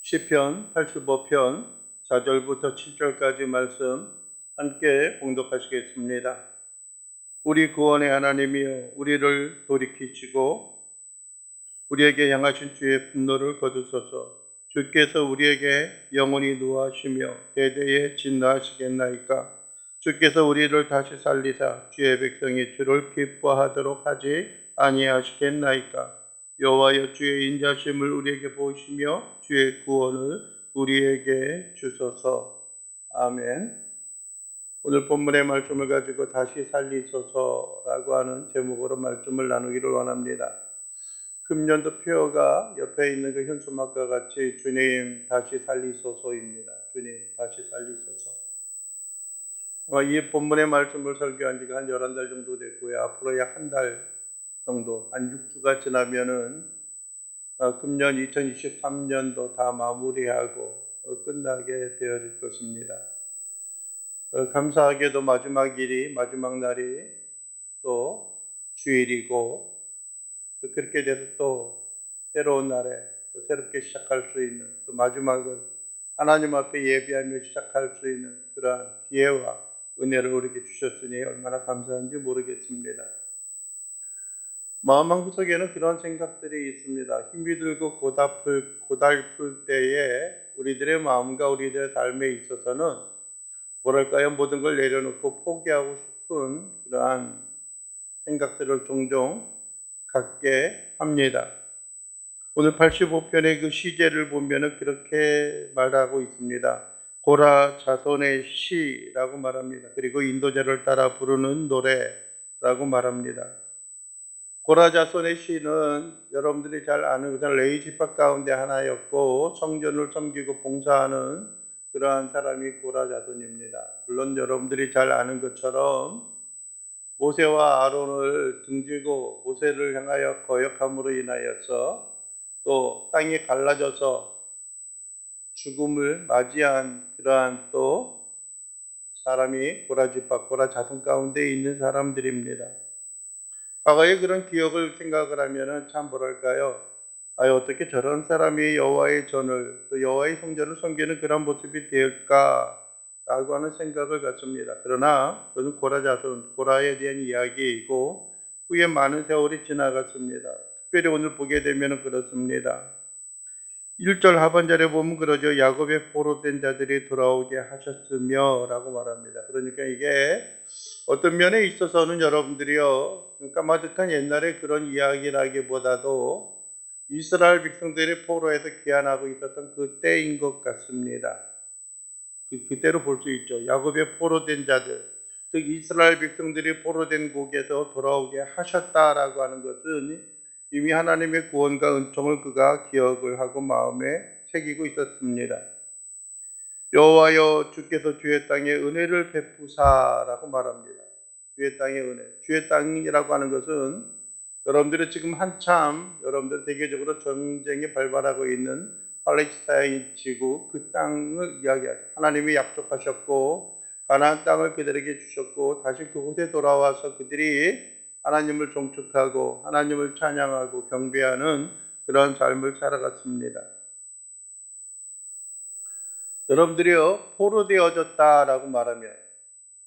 시편 85편 4절부터 7절까지 말씀 함께 봉독하시겠습니다. 우리 구원의 하나님이여, 우리를 돌이키시고 우리에게 향하신 주의 분노를 거두소서. 주께서 우리에게 영원히 노하시며 대대에 진노하시겠나이까. 주께서 우리를 다시 살리사 주의 백성이 주를 기뻐하도록 하지 아니하시겠나이까. 여호와여, 주의 인자심을 우리에게 보이시며 주의 구원을 우리에게 주소서. 아멘. 오늘 본문의 말씀을 가지고 다시 살리소서라고 하는 제목으로 말씀을 나누기를 원합니다. 금년도 표어가 옆에 있는 그 현수막과 같이 주님 다시 살리소서입니다. 주님 다시 살리소서. 이 본문의 말씀을 설교한 지가 한 11달 정도 됐고요. 앞으로 약 한 달 정도, 한 6주가 지나면은 금년 2023년도 다 마무리하고 끝나게 되어질 것입니다. 감사하게도 마지막 날이 또 주일이고, 또 그렇게 돼서 또 새로운 날에 또 새롭게 시작할 수 있는, 또 마지막을 하나님 앞에 예비하며 시작할 수 있는 그러한 기회와 은혜를 우리에게 주셨으니 얼마나 감사한지 모르겠습니다. 마음 한구석에는 그런 생각들이 있습니다. 힘이 들고 고달플 때에 우리들의 마음과 우리들의 삶에 있어서는 뭐랄까요, 모든 걸 내려놓고 포기하고 싶은 그러한 생각들을 종종 갖게 합니다. 오늘 85편의 그 시제를 보면은 그렇게 말하고 있습니다. 고라 자손의 시라고 말합니다. 그리고 인도자를 따라 부르는 노래라고 말합니다. 고라 자손의 시는 여러분들이 잘 아는 레위 지파 가운데 하나였고, 성전을 섬기고 봉사하는 그러한 사람이 고라 자손입니다. 물론 여러분들이 잘 아는 것처럼 모세와 아론을 등지고 모세를 향하여 거역함으로 인하여서 또 땅이 갈라져서 죽음을 맞이한 그러한 또 사람이 고라 지파, 고라 자손 가운데 있는 사람들입니다. 과거의 그런 기억을 생각을 하면은 참 뭐랄까요? 어떻게 저런 사람이 여호와의 전을, 또 여호와의 성전을 섬기는 그런 모습이 될까라고 하는 생각을 갖습니다. 그러나 그것은 고라 자손, 고라에 대한 이야기이고 후에 많은 세월이 지나갔습니다. 특별히 오늘 보게 되면 그렇습니다. 1절 하반절에 보면 그러죠. 야곱의 포로된 자들이 돌아오게 하셨으며 라고 말합니다. 그러니까 이게 어떤 면에 있어서는 여러분들이요, 까마득한 옛날에 그런 이야기라기보다도 이스라엘 백성들이 포로에서 귀환하고 있었던 그때인 것 같습니다. 그때로 볼 수 있죠. 야곱의 포로된 자들, 즉 이스라엘 백성들이 포로된 곳에서 돌아오게 하셨다라고 하는 것은 이미 하나님의 구원과 은총을 그가 기억을 하고 마음에 새기고 있었습니다. 여호와여, 주께서 주의 땅에 은혜를 베푸사라고 말합니다. 주의 땅의 은혜. 주의 땅이라고 하는 것은 여러분들이 지금 한참 여러분들 세계적으로 전쟁이 발발하고 있는 팔레스타인 지구, 그 땅을 이야기하죠. 하나님이 약속하셨고 가나안 땅을 그들에게 주셨고 다시 그곳에 돌아와서 그들이 하나님을 종축하고 하나님을 찬양하고 경배하는 그런 삶을 살아갔습니다. 여러분들이요, 포로되어졌다라고 말하면,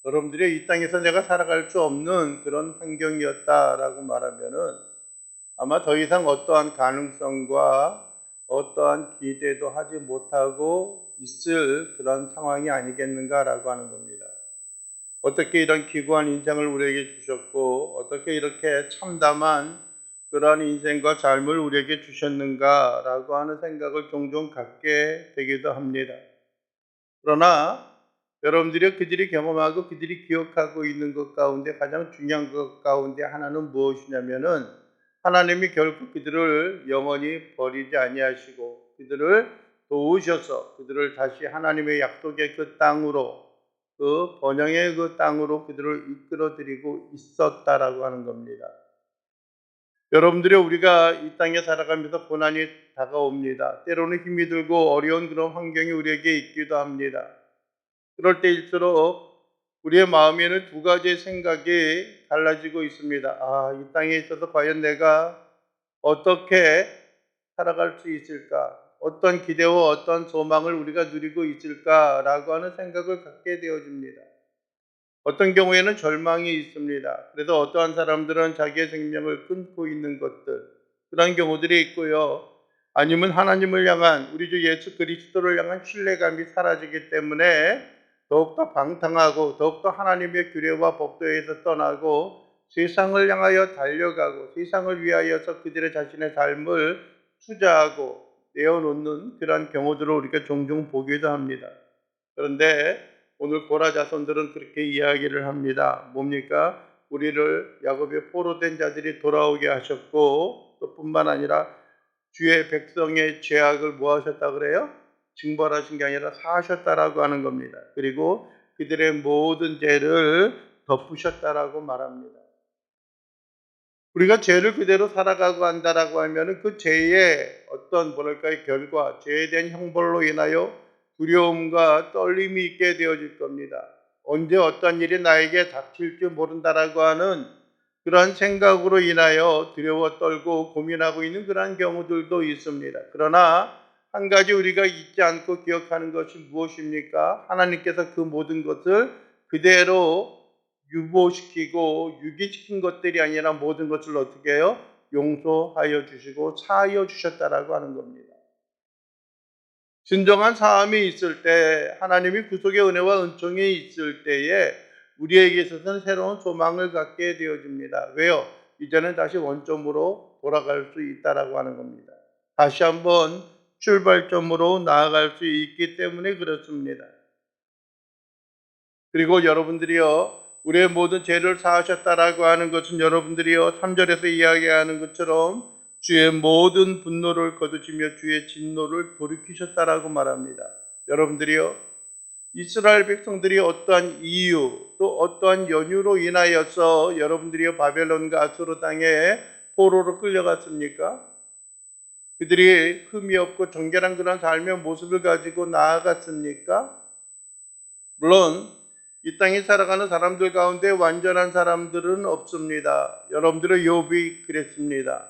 여러분들이 이 땅에서 내가 살아갈 수 없는 그런 환경이었다라고 말하면은 아마 더 이상 어떠한 가능성과 어떠한 기대도 하지 못하고 있을 그런 상황이 아니겠는가라고 하는 겁니다. 어떻게 이런 기구한 인생을 우리에게 주셨고 어떻게 이렇게 참담한 그러한 인생과 삶을 우리에게 주셨는가라고 하는 생각을 종종 갖게 되기도 합니다. 그러나 여러분들이 그들이 경험하고 그들이 기억하고 있는 것 가운데 가장 중요한 것 가운데 하나는 무엇이냐면은 하나님이 결국 그들을 영원히 버리지 아니하시고 그들을 도우셔서 그들을 다시 하나님의 약속의 그 땅으로, 그 번영의 그 땅으로 그들을 이끌어들이고 있었다라고 하는 겁니다. 여러분들이 우리가 이 땅에 살아가면서 고난이 다가옵니다. 때로는 힘이 들고 어려운 그런 환경이 우리에게 있기도 합니다. 그럴 때일수록 우리의 마음에는 두 가지의 생각이 달라지고 있습니다. 이 땅에 있어서 과연 내가 어떻게 살아갈 수 있을까? 어떤 기대와 어떤 소망을 우리가 누리고 있을까라고 하는 생각을 갖게 되어집니다. 어떤 경우에는 절망이 있습니다. 그래서 어떠한 사람들은 자기의 생명을 끊고 있는 것들, 그런 경우들이 있고요. 아니면 하나님을 향한 우리 주 예수 그리스도를 향한 신뢰감이 사라지기 때문에 더욱더 방탕하고 더욱더 하나님의 규례와 법도에서 떠나고 세상을 향하여 달려가고 세상을 위하여서 그들의 자신의 삶을 투자하고 내어놓는 그러한 경우들을 우리가 종종 보기도 합니다. 그런데 오늘 고라 자손들은 그렇게 이야기를 합니다. 뭡니까? 우리를 야곱의 포로된 자들이 돌아오게 하셨고 또 뿐만 아니라 주의 백성의 죄악을 뭐 하셨다 그래요? 징벌하신 게 아니라 사하셨다라고 하는 겁니다. 그리고 그들의 모든 죄를 덮으셨다라고 말합니다. 우리가 죄를 그대로 살아가고 한다라고 하면 그 죄의 어떤 뭐랄까요 결과, 죄에 대한 형벌로 인하여 두려움과 떨림이 있게 되어질 겁니다. 언제 어떤 일이 나에게 닥칠지 모른다라고 하는 그러한 생각으로 인하여 두려워 떨고 고민하고 있는 그러한 경우들도 있습니다. 그러나 한 가지 우리가 잊지 않고 기억하는 것이 무엇입니까? 하나님께서 그 모든 것을 그대로 유보시키고 유기시킨 것들이 아니라 모든 것을 어떻게 해요? 용서하여 주시고 사하여 주셨다라고 하는 겁니다. 진정한 사함이 있을 때, 하나님이 구속의 은혜와 은총이 있을 때에 우리에게 있어서는 새로운 소망을 갖게 되어집니다. 왜요? 이제는 다시 원점으로 돌아갈 수 있다라고 하는 겁니다. 다시 한번 출발점으로 나아갈 수 있기 때문에 그렇습니다. 그리고 여러분들이요, 우리의 모든 죄를 사하셨다라고 하는 것은 여러분들이요, 3절에서 이야기하는 것처럼 주의 모든 분노를 거두시며 주의 진노를 돌이키셨다라고 말합니다. 여러분들이요, 이스라엘 백성들이 어떠한 이유 또 어떠한 연유로 인하여서 여러분들이요 바벨론과 아수르 땅에 포로로 끌려갔습니까? 그들이 흠이 없고 정결한 그런 삶의 모습을 가지고 나아갔습니까? 물론 이 땅에 살아가는 사람들 가운데 완전한 사람들은 없습니다. 여러분들의 욥이 그랬습니다.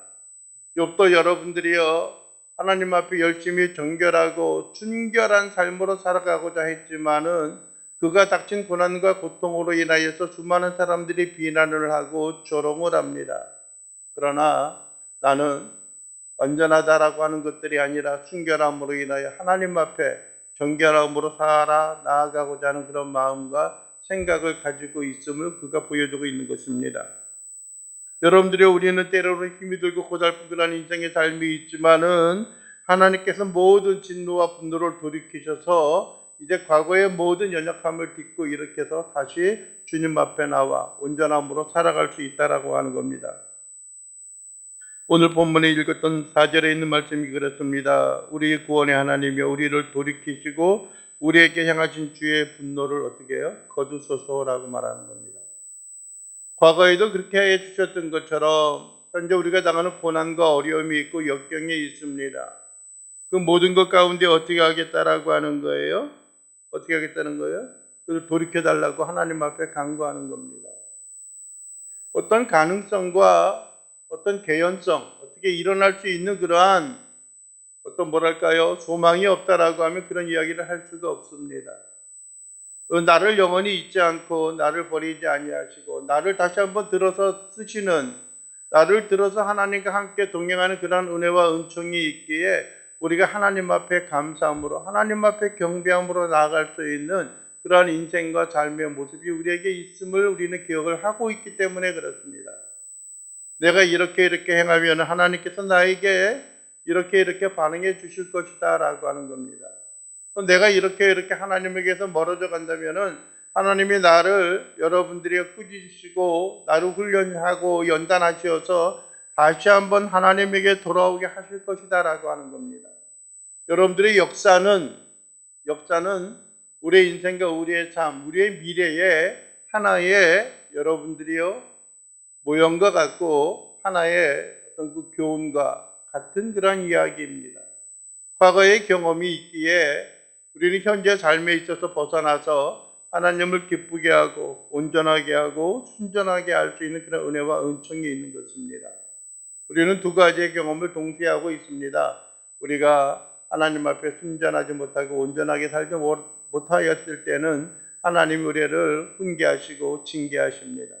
욥도 여러분들이요 하나님 앞에 열심히 정결하고 순결한 삶으로 살아가고자 했지만은 그가 닥친 고난과 고통으로 인하여서 수많은 사람들이 비난을 하고 조롱을 합니다. 그러나 나는 완전하다라고 하는 것들이 아니라 순결함으로 인하여 하나님 앞에 정결함으로 살아 나아가고자 하는 그런 마음과 생각을 가지고 있음을 그가 보여주고 있는 것입니다. 여러분들이 우리는 때로는 힘이 들고 고달픈 그런 인생의 삶이 있지만은 하나님께서 모든 진노와 분노를 돌이키셔서 이제 과거의 모든 연약함을 딛고 일으켜서 다시 주님 앞에 나와 온전함으로 살아갈 수 있다라고 하는 겁니다. 오늘 본문에 읽었던 4절에 있는 말씀이 그렇습니다. 우리 구원의 하나님이 우리를 돌이키시고 우리에게 향하신 주의 분노를 어떻게 해요? 거두소서라고 말하는 겁니다. 과거에도 그렇게 해주셨던 것처럼 현재 우리가 당하는 고난과 어려움이 있고 역경이 있습니다. 그 모든 것 가운데 어떻게 하겠다라고 하는 거예요? 어떻게 하겠다는 거예요? 그걸 돌이켜달라고 하나님 앞에 간구하는 겁니다. 어떤 가능성과 어떤 개연성, 어떻게 일어날 수 있는 그러한 어떤 뭐랄까요? 소망이 없다라고 하면 그런 이야기를 할 수가 없습니다. 나를 영원히 잊지 않고 나를 버리지 아니하시고 나를 다시 한번 들어서 쓰시는, 나를 들어서 하나님과 함께 동행하는 그런 은혜와 은총이 있기에 우리가 하나님 앞에 감사함으로 하나님 앞에 경배함으로 나아갈 수 있는 그러한 인생과 삶의 모습이 우리에게 있음을 우리는 기억을 하고 있기 때문에 그렇습니다. 내가 이렇게 행하면 하나님께서 나에게 이렇게 반응해 주실 것이다 라고 하는 겁니다. 내가 이렇게 하나님에게서 멀어져 간다면은 하나님이 나를 여러분들이 꾸짖으시고 나를 훈련하고 연단하셔서 다시 한번 하나님에게 돌아오게 하실 것이다 라고 하는 겁니다. 여러분들의 역사는 우리의 인생과 우리의 삶, 우리의 미래에 하나의 여러분들이요 모형과 같고 하나의 어떤 그 교훈과 같은 그런 이야기입니다. 과거의 경험이 있기에 우리는 현재 삶에 있어서 벗어나서 하나님을 기쁘게 하고 온전하게 하고 순전하게 할 수 있는 그런 은혜와 은총이 있는 것입니다. 우리는 두 가지의 경험을 동시에 하고 있습니다. 우리가 하나님 앞에 순전하지 못하고 온전하게 살지 못하였을 때는 하나님 우리를 훈계하시고 징계하십니다.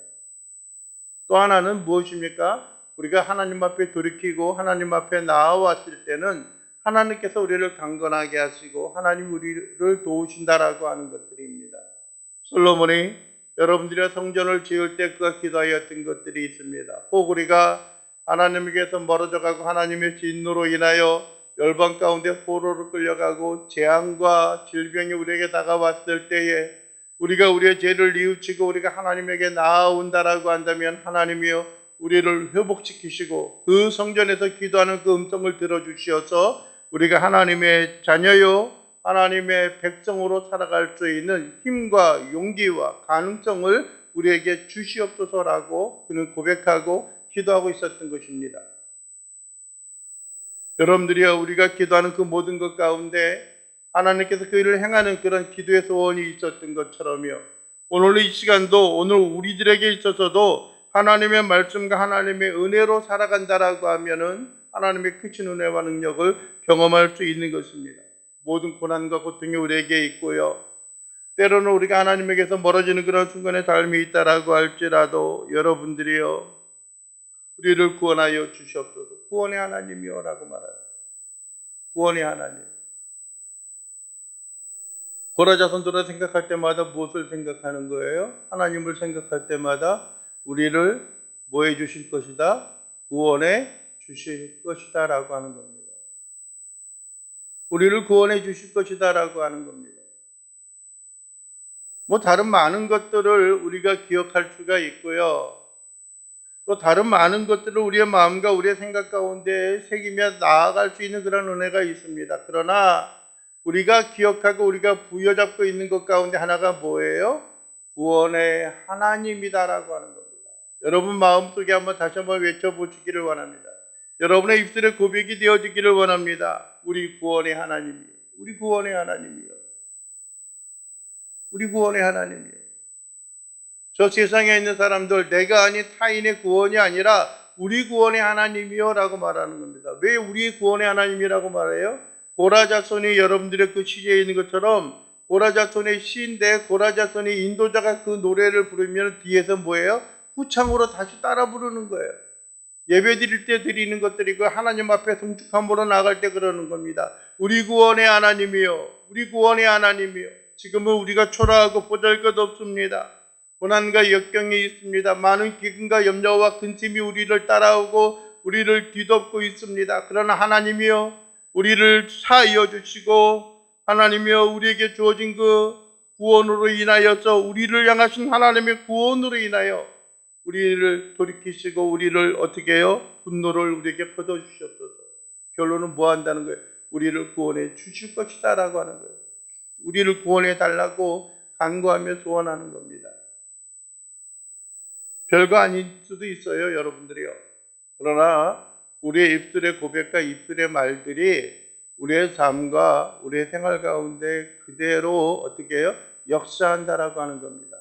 또 하나는 무엇입니까? 우리가 하나님 앞에 돌이키고 하나님 앞에 나아왔을 때는 하나님께서 우리를 강건하게 하시고 하나님 우리를 도우신다라고 하는 것들입니다. 솔로몬이 여러분들이 성전을 지을 때 그가 기도하였던 것들이 있습니다. 혹 우리가 하나님께서 멀어져 가고 하나님의 진노로 인하여 열방 가운데 포로로 끌려가고 재앙과 질병이 우리에게 다가왔을 때에 우리가 우리의 죄를 뉘우치고 우리가 하나님에게 나아온다라고 한다면 하나님이여 우리를 회복시키시고 그 성전에서 기도하는 그 음성을 들어주시어서 우리가 하나님의 자녀요 하나님의 백성으로 살아갈 수 있는 힘과 용기와 가능성을 우리에게 주시옵소서라고 그는 고백하고 기도하고 있었던 것입니다. 여러분들이여 우리가 기도하는 그 모든 것 가운데 하나님께서 그 일을 행하는 그런 기도의 소원이 있었던 것처럼요. 오늘 이 시간도 오늘 우리들에게 있어서도 하나님의 말씀과 하나님의 은혜로 살아간다라고 하면은 하나님의 크신 은혜와 능력을 경험할 수 있는 것입니다. 모든 고난과 고통이 우리에게 있고요. 때로는 우리가 하나님에게서 멀어지는 그런 순간의 삶이 있다라고 할지라도 여러분들이요. 우리를 구원하여 주시옵소서. 구원의 하나님이여 라고 말해요. 구원의 하나님. 고라자손들을 생각할 때마다 무엇을 생각하는 거예요? 하나님을 생각할 때마다 우리를 뭐 해 주실 것이다? 구원해 주실 것이다 라고 하는 겁니다. 우리를 구원해 주실 것이다 라고 하는 겁니다. 뭐 다른 많은 것들을 우리가 기억할 수가 있고요. 또 다른 많은 것들을 우리의 마음과 우리의 생각 가운데 새기며 나아갈 수 있는 그런 은혜가 있습니다. 그러나 우리가 기억하고 우리가 부여잡고 있는 것 가운데 하나가 뭐예요? 구원의 하나님이다라고 하는 겁니다. 여러분 마음속에 다시 한번 외쳐보시기를 원합니다. 여러분의 입술에 고백이 되어지기를 원합니다. 우리 구원의 하나님이요. 우리 구원의 하나님이요. 우리 구원의 하나님이요. 저 세상에 있는 사람들 내가 아닌 타인의 구원이 아니라 우리 구원의 하나님이요 라고 말하는 겁니다. 왜 우리 구원의 하나님이라고 말해요? 고라자손이 여러분들의 그 시제에 있는 것처럼 고라자손의 시인데 고라자손의 인도자가 그 노래를 부르면 뒤에서 뭐예요? 후창으로 다시 따라 부르는 거예요. 예배 드릴 때 드리는 것들이고 하나님 앞에 성축함으로 나갈 때 그러는 겁니다. 우리 구원의 하나님이요. 우리 구원의 하나님이요. 지금은 우리가 초라하고 보잘것없습니다. 고난과 역경이 있습니다. 많은 기근과 염려와 근심이 우리를 따라오고 우리를 뒤덮고 있습니다. 그러나 하나님이여 우리를 사하여 주시고 하나님이여 우리에게 주어진 그 구원으로 인하여서 우리를 향하신 하나님의 구원으로 인하여 우리를 돌이키시고 우리를 어떻게 해요? 분노를 우리에게 퍼져주시옵소서. 결론은 뭐 한다는 거예요? 우리를 구원해 주실 것이다 라고 하는 거예요. 우리를 구원해 달라고 간구하며 소원하는 겁니다. 별거 아닐 수도 있어요, 여러분들이요. 그러나 우리의 입술의 고백과 입술의 말들이 우리의 삶과 우리의 생활 가운데 그대로 어떻게 해요? 역사한다라고 하는 겁니다.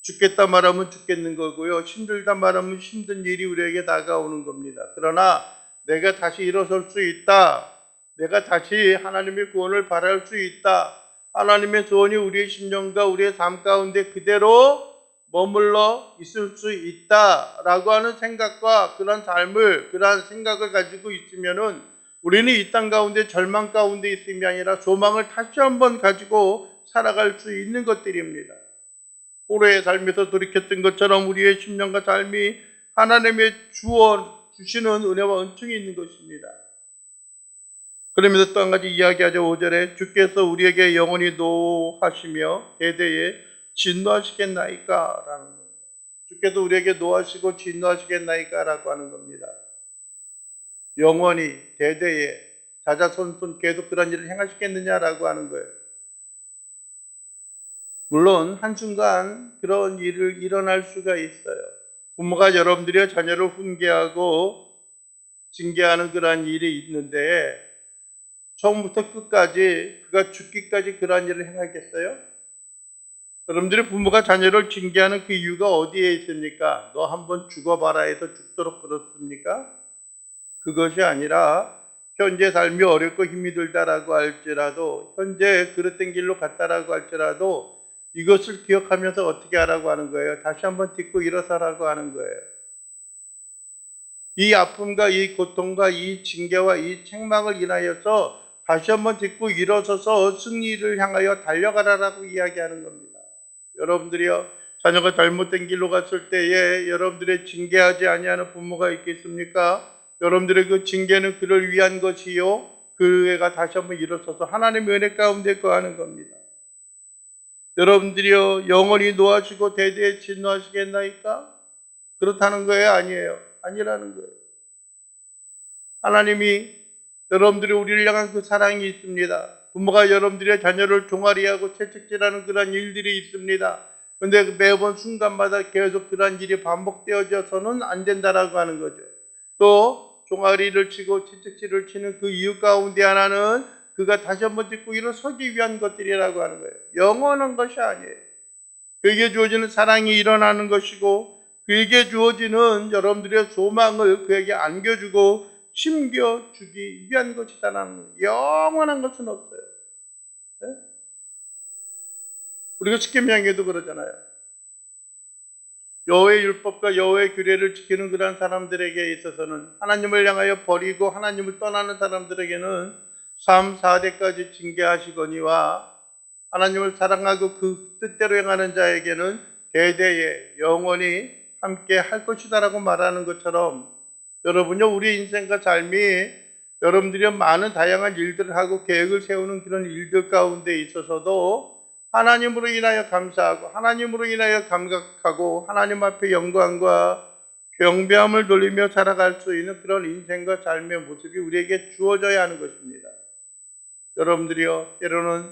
죽겠다 말하면 죽겠는 거고요. 힘들다 말하면 힘든 일이 우리에게 다가오는 겁니다. 그러나 내가 다시 일어설 수 있다. 내가 다시 하나님의 구원을 바랄 수 있다. 하나님의 소원이 우리의 심령과 우리의 삶 가운데 그대로 머물러 있을 수 있다라고 하는 생각과 그런 삶을, 그러한 생각을 가지고 있으면은 우리는 이 땅 가운데 절망 가운데 있음이 아니라 소망을 다시 한번 가지고 살아갈 수 있는 것들입니다. 포로의 삶에서 돌이켰던 것처럼 우리의 심령과 삶이 하나님의 주시는 은혜와 은총이 있는 것입니다. 그러면서 또 한 가지 이야기하죠. 5절에 주께서 우리에게 영원히 노하시며 대대에 진노하시겠나이까? 라는 겁니다. 주께서 우리에게 노하시고 진노하시겠나이까? 라고 하는 겁니다. 영원히 대대에 자자손손 계속 그런 일을 행하시겠느냐라고 하는 거예요. 물론 한순간 그런 일을 일어날 수가 있어요. 부모가 여러분들의 자녀를 훈계하고 징계하는 그런 일이 있는데 처음부터 끝까지 그가 죽기까지 그런 일을 행하겠어요? 여러분들의 부모가 자녀를 징계하는 그 이유가 어디에 있습니까? 너 한번 죽어봐라 해서 죽도록 그렇습니까? 그것이 아니라 현재 삶이 어렵고 힘이 들다라고 할지라도, 현재 그릇된 길로 갔다라고 할지라도 이것을 기억하면서 어떻게 하라고 하는 거예요? 다시 한번 딛고 일어서라고 하는 거예요. 이 아픔과 이 고통과 이 징계와 이 책망을 인하여서 다시 한번 딛고 일어서서 승리를 향하여 달려가라라고 이야기하는 겁니다. 여러분들이요, 자녀가 잘못된 길로 갔을 때에 여러분들의 징계하지 아니하는 부모가 있겠습니까? 여러분들의 그 징계는 그를 위한 것이요, 그 애가 다시 한번 일어서서 하나님의 은혜 가운데 거하는 겁니다. 여러분들이요, 영원히 노하시고 대대에 진노하시겠나이까? 그렇다는 거예요? 아니에요? 아니라는 거예요. 하나님이 여러분들이 우리를 향한 그 사랑이 있습니다. 부모가 여러분들의 자녀를 종아리하고 채찍질하는 그런 일들이 있습니다. 그런데 매번 순간마다 계속 그런 일이 반복되어져서는 안 된다라고 하는 거죠. 또 종아리를 치고 채찍질을 치는 그 이유 가운데 하나는 그가 다시 한번 딛고 일어서기 위한 것들이라고 하는 거예요. 영원한 것이 아니에요. 그에게 주어지는 사랑이 일어나는 것이고, 그에게 주어지는 여러분들의 소망을 그에게 안겨주고 심겨주기 위한 것이다라는 거예요. 영원한 것은 없어요. 네? 우리가 십계명에도 그러잖아요. 여호와의 율법과 여호와의 규례를 지키는 그런 사람들에게 있어서는, 하나님을 향하여 버리고 하나님을 떠나는 사람들에게는 3, 4대까지 징계하시거니와, 하나님을 사랑하고 그 뜻대로 행하는 자에게는 대대에 영원히 함께 할 것이다라고 말하는 것처럼, 여러분요, 우리 인생과 삶이 여러분들이 많은 다양한 일들을 하고 계획을 세우는 그런 일들 가운데 있어서도 하나님으로 인하여 감사하고 하나님으로 인하여 감격하고 하나님 앞에 영광과 경배함을 돌리며 살아갈 수 있는 그런 인생과 삶의 모습이 우리에게 주어져야 하는 것입니다. 여러분들이요, 때로는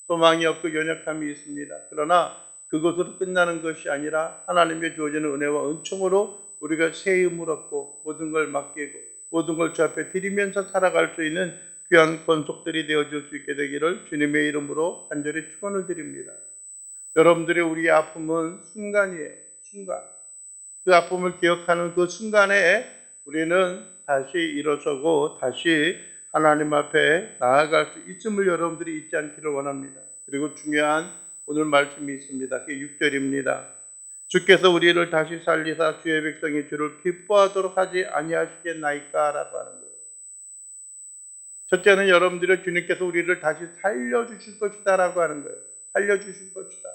소망이 없고 연약함이 있습니다. 그러나 그것으로 끝나는 것이 아니라 하나님의 주어지는 은혜와 은총으로 우리가 새 힘을 얻고 모든 걸 맡기고 모든 걸 주 앞에 드리면서 살아갈 수 있는 귀한 권속들이 되어줄 수 있게 되기를 주님의 이름으로 간절히 축원을 드립니다. 여러분들의 우리의 아픔은 순간이에요. 순간. 그 아픔을 기억하는 그 순간에 우리는 다시 일어서고 다시 하나님 앞에 나아갈 수 있음을 여러분들이 잊지 않기를 원합니다. 그리고 중요한 오늘 말씀이 있습니다. 그게 6절입니다. 주께서 우리를 다시 살리사 주의 백성이 주를 기뻐하도록 하지 아니하시겠나이까? 라고 하는 거예요. 첫째는 여러분들의 주님께서 우리를 다시 살려주실 것이다 라고 하는 거예요. 살려주실 것이다.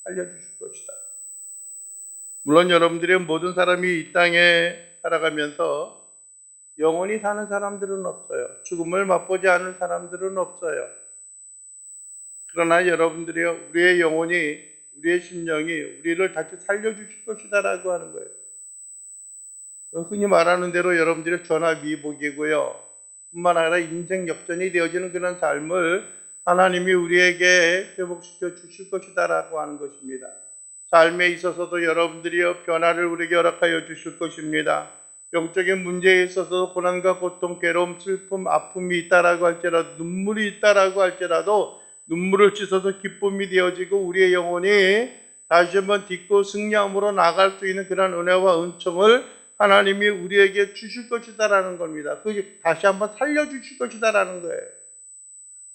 살려주실 것이다. 물론 여러분들의 모든 사람이 이 땅에 살아가면서 영원히 사는 사람들은 없어요. 죽음을 맛보지 않을 사람들은 없어요. 그러나 여러분들이요, 우리의 영혼이, 우리의 심령이 우리를 다시 살려주실 것이다 라고 하는 거예요. 흔히 말하는 대로 여러분들의 전화위복이고요, 뿐만 아니라 인생 역전이 되어지는 그런 삶을 하나님이 우리에게 회복시켜 주실 것이다 라고 하는 것입니다. 삶에 있어서도 여러분들이요, 변화를 우리에게 허락하여 주실 것입니다. 영적인 문제에 있어서 고난과 고통, 괴로움, 슬픔, 아픔이 있다라고 할지라도, 눈물이 있다라고 할지라도 눈물을 씻어서 기쁨이 되어지고 우리의 영혼이 다시 한번 딛고 승리함으로 나갈 수 있는 그런 은혜와 은총을 하나님이 우리에게 주실 것이다라는 겁니다. 그 다시 한번 살려주실 것이다라는 거예요.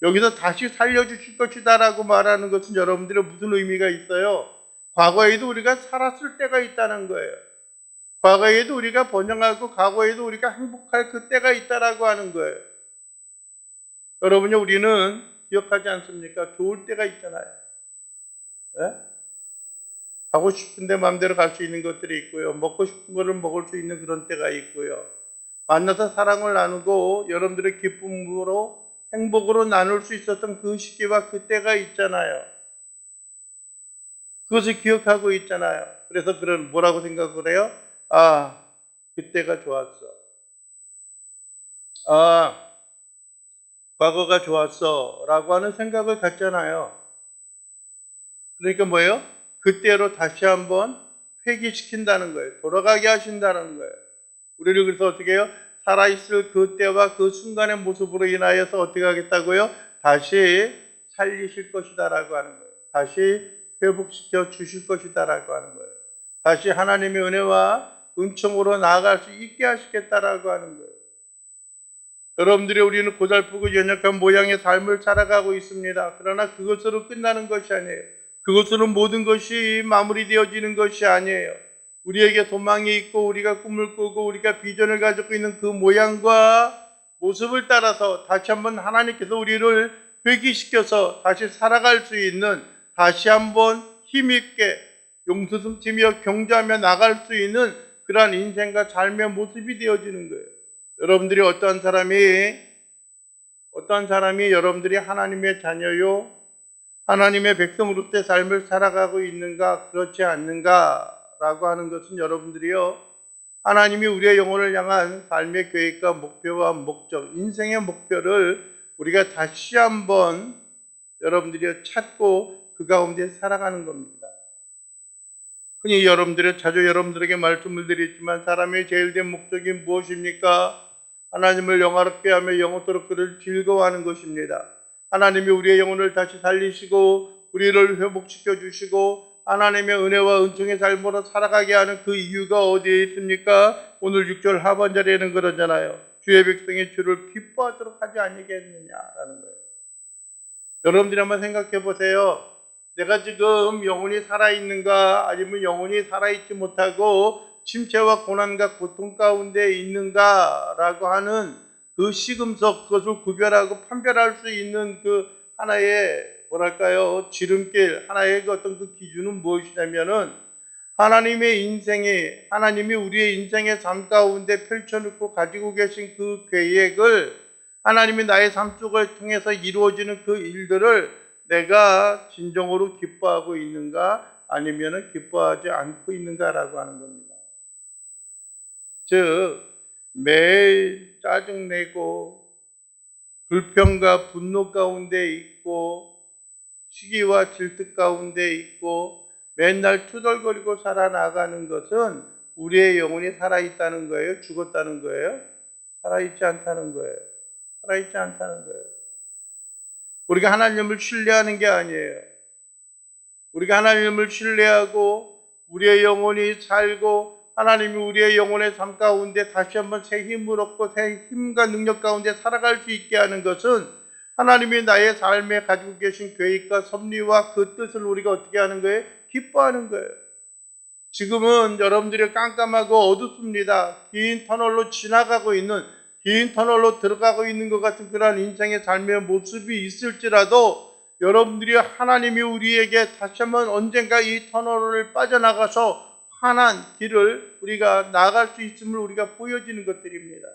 여기서 다시 살려주실 것이다라고 말하는 것은 여러분들의 무슨 의미가 있어요? 과거에도 우리가 살았을 때가 있다는 거예요. 과거에도 우리가 번영하고 과거에도 우리가 행복할 그때가 있다라고 하는 거예요. 여러분요, 우리는 기억하지 않습니까? 좋을 때가 있잖아요. 네? 가고 싶은데 마음대로 갈 수 있는 것들이 있고요. 먹고 싶은 거를 먹을 수 있는 그런 때가 있고요. 만나서 사랑을 나누고 여러분들의 기쁨으로 행복으로 나눌 수 있었던 그 시기와 그때가 있잖아요. 그것을 기억하고 있잖아요. 그래서 그런 뭐라고 생각을 해요? 아, 그때가 좋았어. 아, 과거가 좋았어 라고 하는 생각을 갖잖아요. 그러니까 뭐예요? 그때로 다시 한번 회귀시킨다는 거예요. 돌아가게 하신다는 거예요. 우리를 그래서 어떻게 해요? 살아있을 그때와 그 순간의 모습으로 인하여서 어떻게 하겠다고요? 다시 살리실 것이다 라고 하는 거예요. 다시 회복시켜 주실 것이다 라고 하는 거예요. 다시 하나님의 은혜와 은총으로 나아갈 수 있게 하시겠다라고 하는 거예요. 여러분들이 우리는 고달프고 연약한 모양의 삶을 살아가고 있습니다. 그러나 그것으로 끝나는 것이 아니에요. 그것으로 모든 것이 마무리되어지는 것이 아니에요. 우리에게 소망이 있고 우리가 꿈을 꾸고 우리가 비전을 가지고 있는 그 모양과 모습을 따라서 다시 한번 하나님께서 우리를 회귀시켜서 다시 살아갈 수 있는, 다시 한번 힘있게 용서숨치며 경주하며 나갈 수 있는 그러한 인생과 삶의 모습이 되어지는 거예요. 여러분들이 어떠한 사람이 여러분들이 하나님의 자녀요, 하나님의 백성으로서의 삶을 살아가고 있는가, 그렇지 않는가라고 하는 것은 여러분들이요, 하나님이 우리의 영혼을 향한 삶의 계획과 목표와 목적, 인생의 목표를 우리가 다시 한번 여러분들이 찾고 그 가운데 살아가는 겁니다. 흔히 자주 여러분들에게 말씀을 드리지만 사람의 제일 된 목적이 무엇입니까? 하나님을 영화롭게 하며 영원토록 그를 즐거워하는 것입니다. 하나님이 우리의 영혼을 다시 살리시고 우리를 회복시켜 주시고 하나님의 은혜와 은총의 삶으로 살아가게 하는 그 이유가 어디에 있습니까? 오늘 6절 하반절에는 그러잖아요. 주의 백성이 주를 기뻐하도록 하지 아니겠느냐라는 거예요. 여러분들이 한번 생각해 보세요. 내가 지금 영혼이 살아있는가, 아니면 영혼이 살아있지 못하고 침체와 고난과 고통 가운데 있는가라고 하는 그 시금석, 그것을 구별하고 판별할 수 있는 그 하나의 지름길, 하나의 그 어떤 그 기준은 무엇이냐면은 하나님이 우리의 인생의 삶 가운데 펼쳐놓고 가지고 계신 그 계획을, 하나님이 나의 삶 속을 통해서 이루어지는 그 일들을 내가 진정으로 기뻐하고 있는가, 아니면 기뻐하지 않고 있는가라고 하는 겁니다. 즉, 매일 짜증내고 불평과 분노 가운데 있고 시기와 질투 가운데 있고 맨날 투덜거리고 살아나가는 것은 우리의 영혼이 살아있다는 거예요? 죽었다는 거예요? 살아있지 않다는 거예요. 살아있지 않다는 거예요. 우리가 하나님을 신뢰하는 게 아니에요. 우리가 하나님을 신뢰하고 우리의 영혼이 살고 하나님이 우리의 영혼의 삶 가운데 다시 한번 새 힘을 얻고 새 힘과 능력 가운데 살아갈 수 있게 하는 것은 하나님이 나의 삶에 가지고 계신 계획과 섭리와 그 뜻을 우리가 어떻게 하는 거예요? 기뻐하는 거예요. 지금은 여러분들이 깜깜하고 어둡습니다. 긴 터널로 들어가고 있는 것 같은 그런 인생의 삶의 모습이 있을지라도 여러분들이 하나님이 우리에게 다시 한번 언젠가 이 터널을 빠져나가서 환한 길을 우리가 나갈 수 있음을 우리가 보여지는 것들입니다.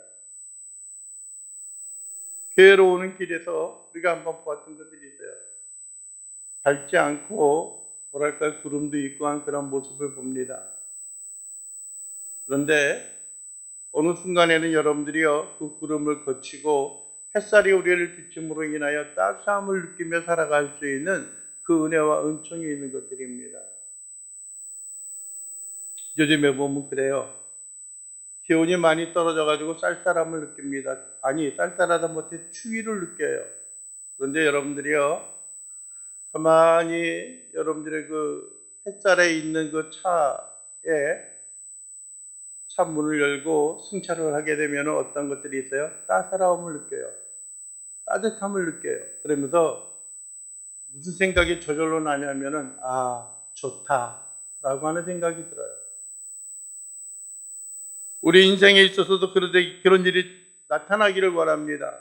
교회로 오는 길에서 우리가 한번 보았던 것들이 있어요. 밝지 않고 구름도 있고 한 그런 모습을 봅니다. 그런데 어느 순간에는 여러분들이요, 그 구름을 거치고 햇살이 우리를 비춤으로 인하여 따스함을 느끼며 살아갈 수 있는 그 은혜와 은총이 있는 것들입니다. 요즘에 보면 그래요. 기온이 많이 떨어져가지고 쌀쌀함을 느낍니다. 아니, 쌀쌀하다 못해 추위를 느껴요. 그런데 여러분들이요, 가만히 여러분들의 그 햇살에 있는 그 차 문을 열고 승차를 하게 되면 어떤 것들이 있어요? 따사로움을 느껴요. 따뜻함을 느껴요. 그러면서 무슨 생각이 저절로 나냐면은, 좋다라고 하는 생각이 들어요. 우리 인생에 있어서도 그런 일이 나타나기를 바랍니다.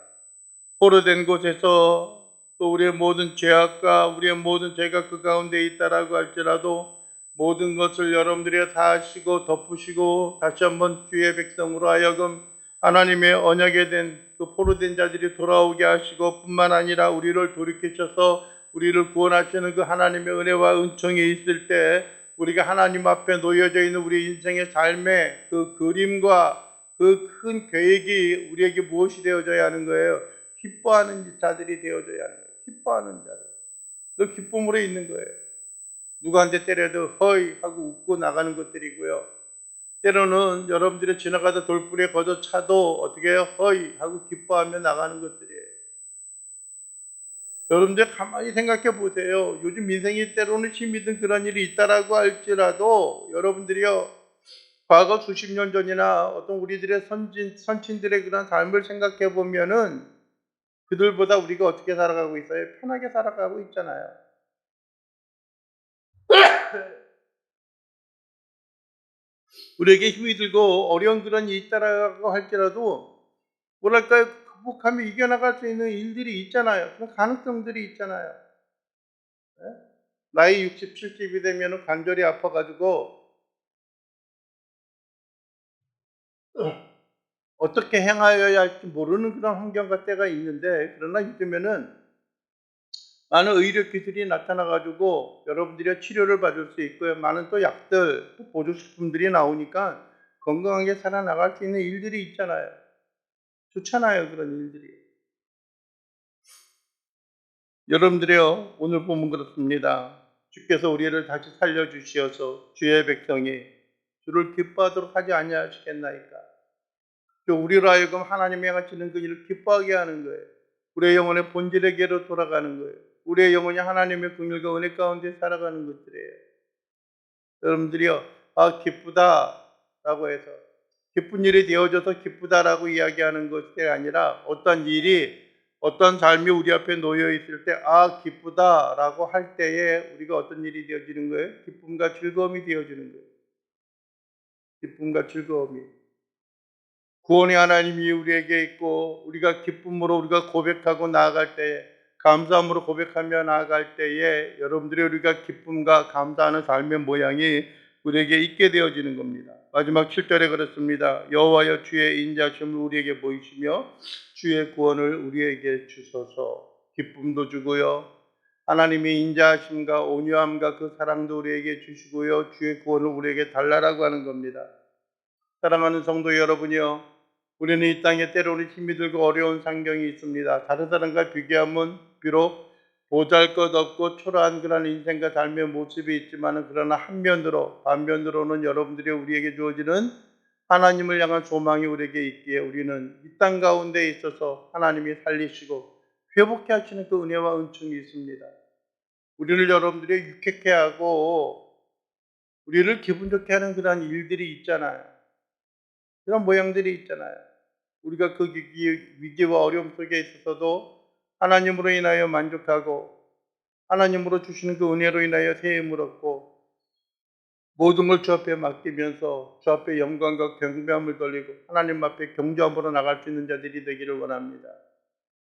포로된 곳에서 또 우리의 모든 죄악과 우리의 모든 죄가 그 가운데 있다라고 할지라도 모든 것을 여러분들이 다 하시고 덮으시고 다시 한번 주의 백성으로 하여금 하나님의 언약에 된 그 포로된 자들이 돌아오게 하시고 뿐만 아니라 우리를 돌이키셔서 우리를 구원하시는 그 하나님의 은혜와 은총이 있을 때 우리가 하나님 앞에 놓여져 있는 우리 인생의 삶의 그 그림과 그 큰 계획이 우리에게 무엇이 되어져야 하는 거예요? 기뻐하는 자들이 되어져야 하는 거예요. 기뻐하는 자들. 그 기쁨으로 있는 거예요. 누구한테 때려도 허이 하고 웃고 나가는 것들이고요. 때로는 여러분들이 지나가다 돌불에 거저 차도 어떻게 해요? 허이 하고 기뻐하며 나가는 것들이에요. 여러분들 가만히 생각해 보세요. 요즘 인생이 때로는 힘이 든 그런 일이 있다라고 할지라도 여러분들이요, 과거 수십 년 전이나 어떤 우리들의 선친들의 그런 삶을 생각해 보면은 그들보다 우리가 어떻게 살아가고 있어요? 편하게 살아가고 있잖아요. 우리에게 힘이 들고 어려운 그런 일이 있다라고 할지라도 뭐랄까요? 극복하며 이겨나갈 수 있는 일들이 있잖아요. 그런 가능성들이 있잖아요. 예? 나이 60, 70이 되면 관절이 아파가지고 어떻게 행하여야 할지 모르는 그런 환경과 때가 있는데, 그러나 요즘에는 많은 의료 기술이 나타나가지고 여러분들이 치료를 받을 수 있고요. 많은 또 약들, 또 보조식품들이 나오니까 건강하게 살아나갈 수 있는 일들이 있잖아요. 좋잖아요, 그런 일들이. 여러분들이요, 오늘 보면 그렇습니다. 주께서 우리를 다시 살려주시어서 주의 백성이 주를 기뻐하도록 하지 아니하시겠나이까. 우리로 하여금 하나님의 가치는 그 일을 기뻐하게 하는 거예요. 우리의 영혼의 본질에게로 돌아가는 거예요. 우리의 영혼이 하나님의 긍휼과 은혜 가운데 살아가는 것들이에요. 여러분들이요, 기쁘다라고 해서 기쁜 일이 되어져서 기쁘다라고 이야기하는 것이 아니라 어떤 일이, 어떤 삶이 우리 앞에 놓여 있을 때 기쁘다라고 할 때에 우리가 어떤 일이 되어지는 거예요? 기쁨과 즐거움이 되어지는 거예요. 기쁨과 즐거움이. 구원의 하나님이 우리에게 있고 우리가 기쁨으로 우리가 고백하고 나아갈 때에, 감사함으로 고백하며 나아갈 때에 여러분들이 우리가 기쁨과 감사하는 삶의 모양이 우리에게 있게 되어지는 겁니다. 마지막 7절에 그렇습니다. 여호와여 주의 인자하심을 우리에게 보이시며 주의 구원을 우리에게 주소서. 기쁨도 주고요, 하나님의 인자하심과 온유함과 그 사랑도 우리에게 주시고요, 주의 구원을 우리에게 달라라고 하는 겁니다. 사랑하는 성도 여러분이요, 우리는 이 땅에 때로는 힘이 들고 어려운 상경이 있습니다. 다른 사람과 비교하면 비록 보잘것없고 초라한 그런 인생과 삶의 모습이 있지만, 그러나 반면으로는 여러분들이 우리에게 주어지는 하나님을 향한 소망이 우리에게 있기에 우리는 이 땅 가운데 있어서 하나님이 살리시고 회복해 하시는 그 은혜와 은총이 있습니다. 우리를 여러분들이 유쾌케 하고 우리를 기분 좋게 하는 그런 일들이 있잖아요. 그런 모양들이 있잖아요. 우리가 그 위기와 어려움 속에 있어서도 하나님으로 인하여 만족하고 하나님으로 주시는 그 은혜로 인하여 새 힘을 얻고 모든 걸 주 앞에 맡기면서 주 앞에 영광과 경배함을 돌리고 하나님 앞에 경주함으로 나갈 수 있는 자들이 되기를 원합니다.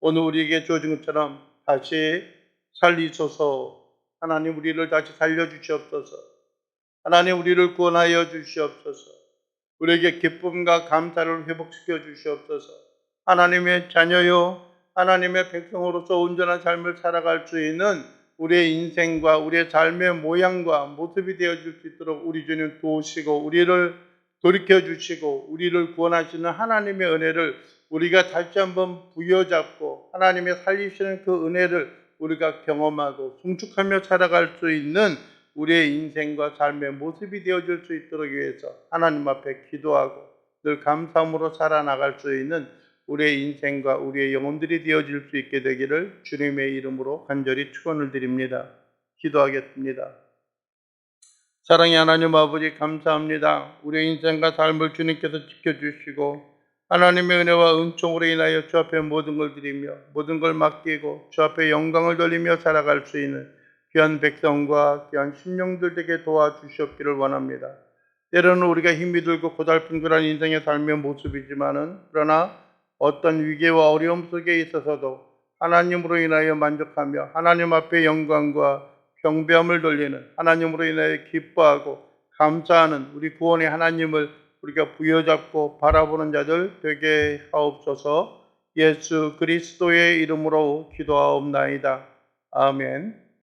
오늘 우리에게 주어진 것처럼 다시 살리소서. 하나님 우리를 다시 살려주시옵소서. 하나님 우리를 구원하여 주시옵소서. 우리에게 기쁨과 감사를 회복시켜 주시옵소서. 하나님의 자녀요, 하나님의 백성으로서 온전한 삶을 살아갈 수 있는 우리의 인생과 우리의 삶의 모양과 모습이 되어질 수 있도록 우리 주님 도우시고 우리를 돌이켜주시고 우리를 구원하시는 하나님의 은혜를 우리가 다시 한번 부여잡고 하나님의 살리시는 그 은혜를 우리가 경험하고 송축하며 살아갈 수 있는 우리의 인생과 삶의 모습이 되어질 수 있도록 위해서 하나님 앞에 기도하고 늘 감사함으로 살아나갈 수 있는 우리의 인생과 우리의 영혼들이 되어질 수 있게 되기를 주님의 이름으로 간절히 축원을 드립니다. 기도하겠습니다. 사랑의 하나님 아버지, 감사합니다. 우리의 인생과 삶을 주님께서 지켜주시고 하나님의 은혜와 은총으로 인하여 주 앞에 모든 걸 드리며 모든 걸 맡기고 주 앞에 영광을 돌리며 살아갈 수 있는 귀한 백성과 귀한 심령들에게 도와주시옵기를 원합니다. 때로는 우리가 힘이 들고 고달픈 그런 인생의 삶의 모습이지만은, 그러나 어떤 위기와 어려움 속에 있어서도 하나님으로 인하여 만족하며 하나님 앞에 영광과 경배함을 돌리는, 하나님으로 인하여 기뻐하고 감사하는 우리 구원의 하나님을 우리가 부여잡고 바라보는 자들 되게 하옵소서. 예수 그리스도의 이름으로 기도하옵나이다. 아멘.